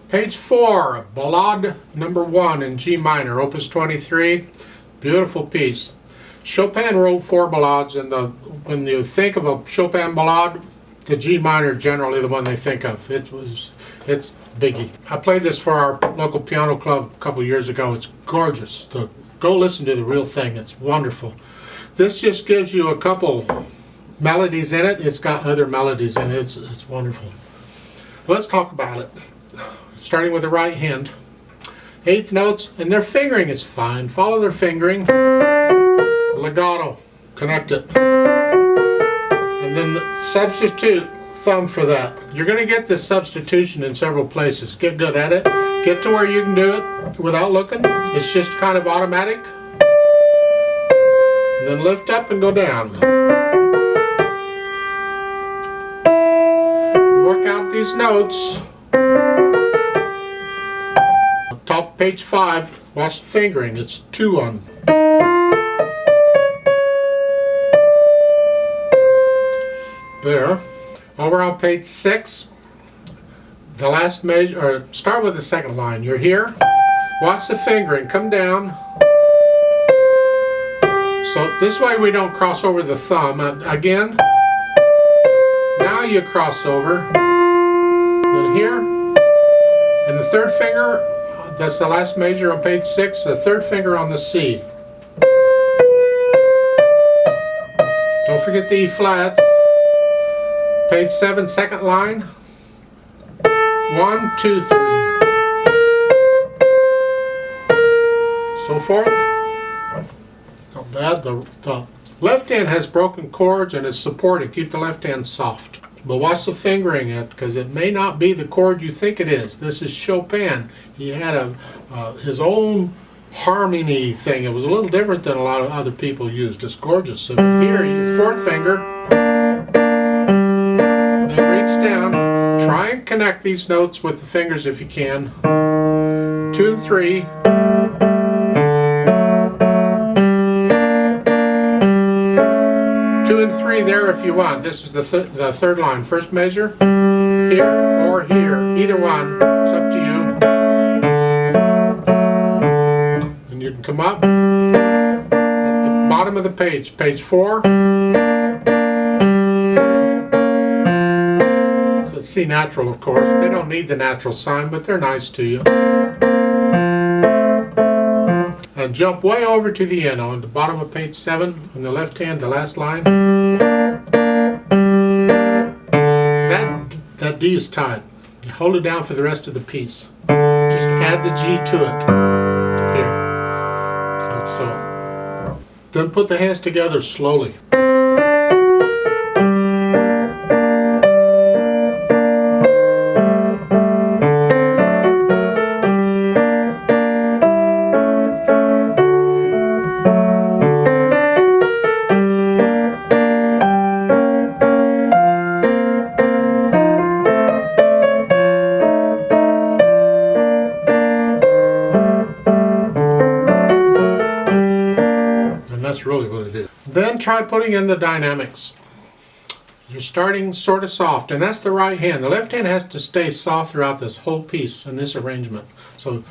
Page 4, Ballade No. 1 in G minor, Opus 23. Beautiful piece. Chopin wrote 4 ballades, and when you think of a Chopin ballade, the G minor generally the one they think of. It's biggie. I played this for our local piano club a couple years ago. It's gorgeous. Go listen to the real thing. It's wonderful. This just gives you a couple melodies in it. It's got other melodies in it. It's wonderful. Let's talk about it. Starting with the right hand. 8th notes, and their fingering is fine. Follow their fingering. Legato. Connect it. And then substitute thumb for that. You're going to get this substitution in several places. Get good at it. Get to where you can do it without looking. It's just kind of automatic. And then lift up and go down. Work out these notes. Top page 5, watch the fingering. It's 2 on. There. Over on page 6, the last measure, or start with the second line. You're here. Watch the fingering. Come down. So this way we don't cross over the thumb. Again. Now you cross over. Then here. And the third finger, that's the last measure on page 6, the third finger on the C. Don't forget the E flats. Page 7, second line. 1, 2, 3. So forth. Not bad. The left hand has broken chords and is supported. Keep the left hand soft. But watch the fingering it, because it may not be the chord you think it is. This is Chopin. He had his own harmony thing. It was a little different than a lot of other people used. It's gorgeous. So here, your 4th finger. And then reach down. Try and connect these notes with the fingers if you can. 2 and 3. 2 and 3 there if you want. This is the third line. First measure, here or here. Either one. It's up to you. And you can come up at the bottom of the page. Page 4. So it's C natural, of course. They don't need the natural sign, but they're nice to you. And jump way over to the end on the bottom of page 7 on the left hand, the last line. That D is tied. You hold it down for the rest of the piece. Just add the G to it. Here. Like so. Then put the hands together slowly. That's really what it is. Then try putting in the dynamics. You're starting sort of soft, and that's the right hand. The left hand has to stay soft throughout this whole piece and this arrangement. So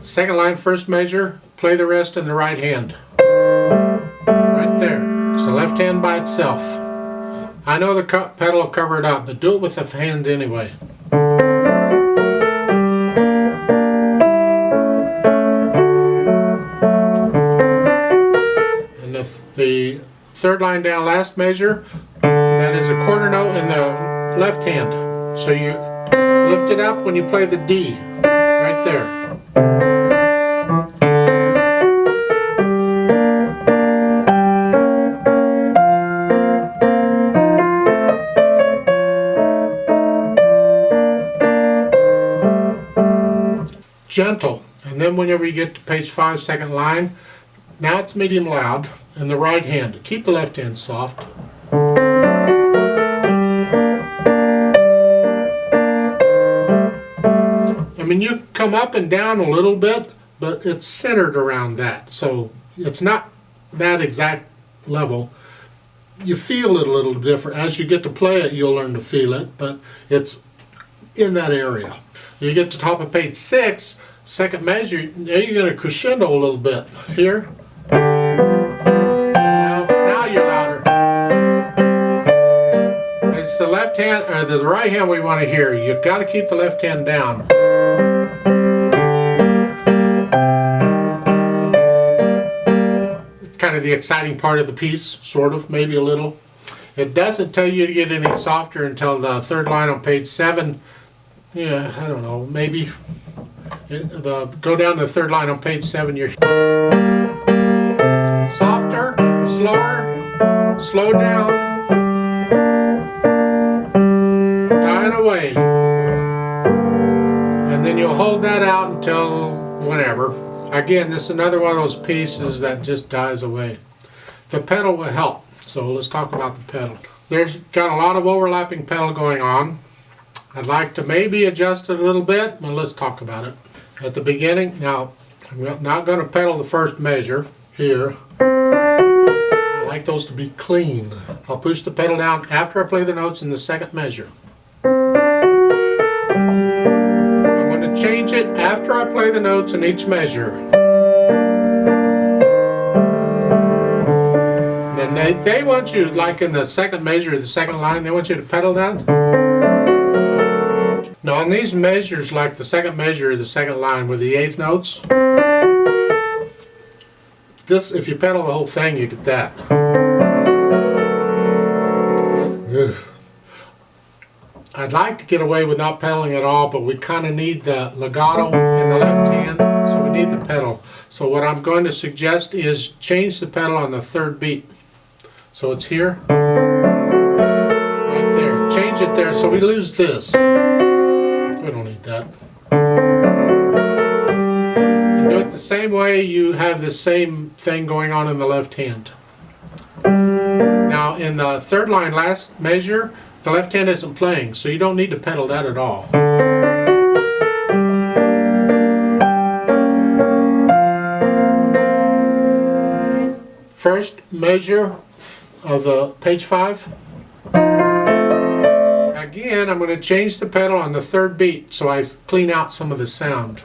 second line, first measure, play the rest in the right hand. Right there. It's the left hand by itself. I know the pedal will cover it up, but do it with the hands anyway. The third line down, last measure, that is a quarter note in the left hand. So you lift it up when you play the D, right there. Gentle. And then whenever you get to page 5, second line, now it's medium loud. In the right hand. Keep the left hand soft. I mean, you come up and down a little bit, but it's centered around that. So it's not that exact level. you feel it a little different. As you get to play it, you'll learn to feel it, but it's in that area. You get to top of page 6, second measure, now you're going to crescendo a little bit. Here. Now you're louder. It's the left hand, or the right hand we want to hear. You've got to keep the left hand down. It's kind of the exciting part of the piece, sort of, maybe a little. It doesn't tell you to get any softer until the third line on page 7. Yeah, I don't know, maybe. Go down to the third line on page 7. You're softer, slower, slow down, dying away. And then you'll hold that out until whenever. Again, this is another one of those pieces that just dies away. The pedal will help. So let's talk about the pedal. There's got a lot of overlapping pedal going on. I'd like to maybe adjust it a little bit, but let's talk about it. At the beginning, now I'm not going to pedal the first measure here. I like those to be clean. I'll push the pedal down after I play the notes in the second measure. I'm going to change it after I play the notes in each measure. And they want you, like in the second measure, the second line, they want you to pedal down. Now on these measures, like the second measure, the second line with the 8th notes, this, if you pedal the whole thing, you get that. Ugh. I'd like to get away with not pedaling at all, but we kind of need the legato in the left hand, so we need the pedal. So what I'm going to suggest is change the pedal on the third beat. So it's here, right there. Change it there so we lose this. We don't need that. And do it the same way you have the same thing going on in the left hand. Now in the third line, last measure, the left hand isn't playing, so you don't need to pedal that at all. First measure of page 5. Again, I'm going to change the pedal on the third beat so I clean out some of the sound.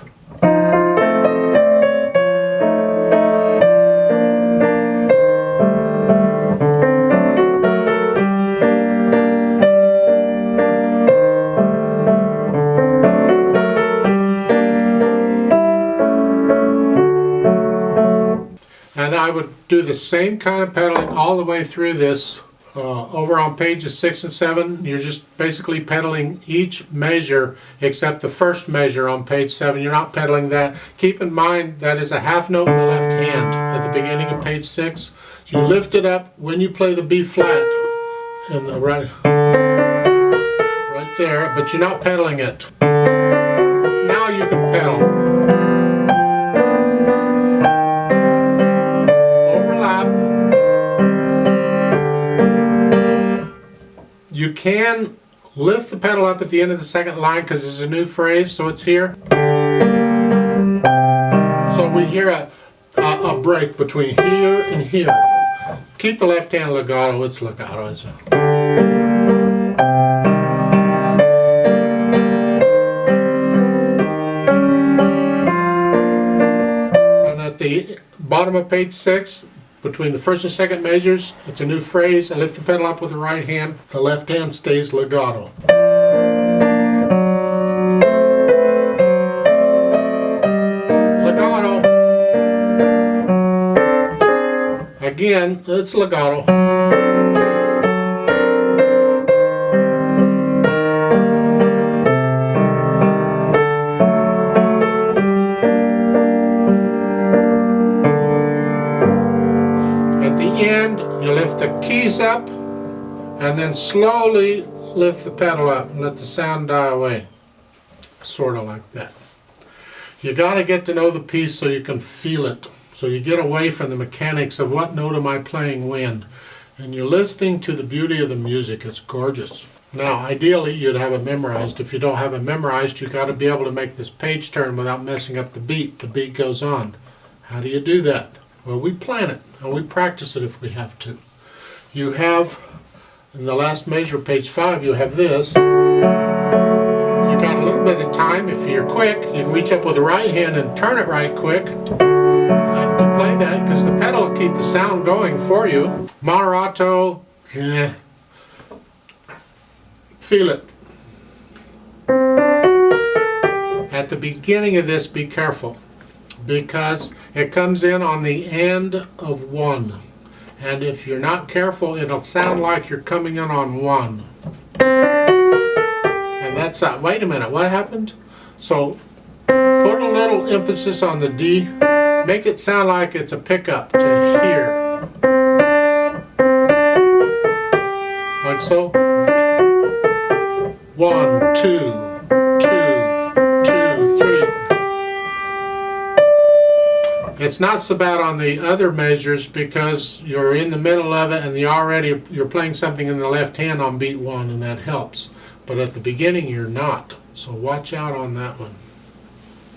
And I would do the same kind of pedaling all the way through this. Over on pages 6 and 7, you're just basically pedaling each measure except the first measure on page 7. You're not pedaling that. Keep in mind that is a half note in the left hand at the beginning of page 6. You lift it up when you play the B flat in the right there, but you're not pedaling it. Now you can pedal. You can lift the pedal up at the end of the second line because there's a new phrase, so it's here. So we hear a break between here and here. Keep the left hand legato, it's legato. And at the bottom of page 6, between the first and second measures, it's a new phrase. I lift the pedal up with the right hand. The left hand stays legato. Legato. Again, it's legato. End, you lift the keys up and then slowly lift the pedal up and let the sound die away. Sort of like that. You got to get to know the piece so you can feel it. So you get away from the mechanics of what note am I playing when. And you're listening to the beauty of the music. It's gorgeous. Now, ideally, you'd have it memorized. If you don't have it memorized, you've got to be able to make this page turn without messing up the beat. The beat goes on. How do you do that? Well, we plan it, and we practice it if we have to. you have, in the last measure, page 5, you have this. You got a little bit of time. If you're quick, you can reach up with the right hand and turn it right quick. You have to play that because the pedal will keep the sound going for you. Moderato, feel it. At the beginning of this, be careful, because it comes in on the end of 1. And if you're not careful, it'll sound like you're coming in on 1. And that's that. Wait a minute, what happened? So put a little emphasis on the D. Make it sound like it's a pickup to here. Like so. 1, 2, 2, 2, 3. It's not so bad on the other measures because you're in the middle of it and you're playing something in the left hand on beat 1, and that helps. But at the beginning you're not. So watch out on that one.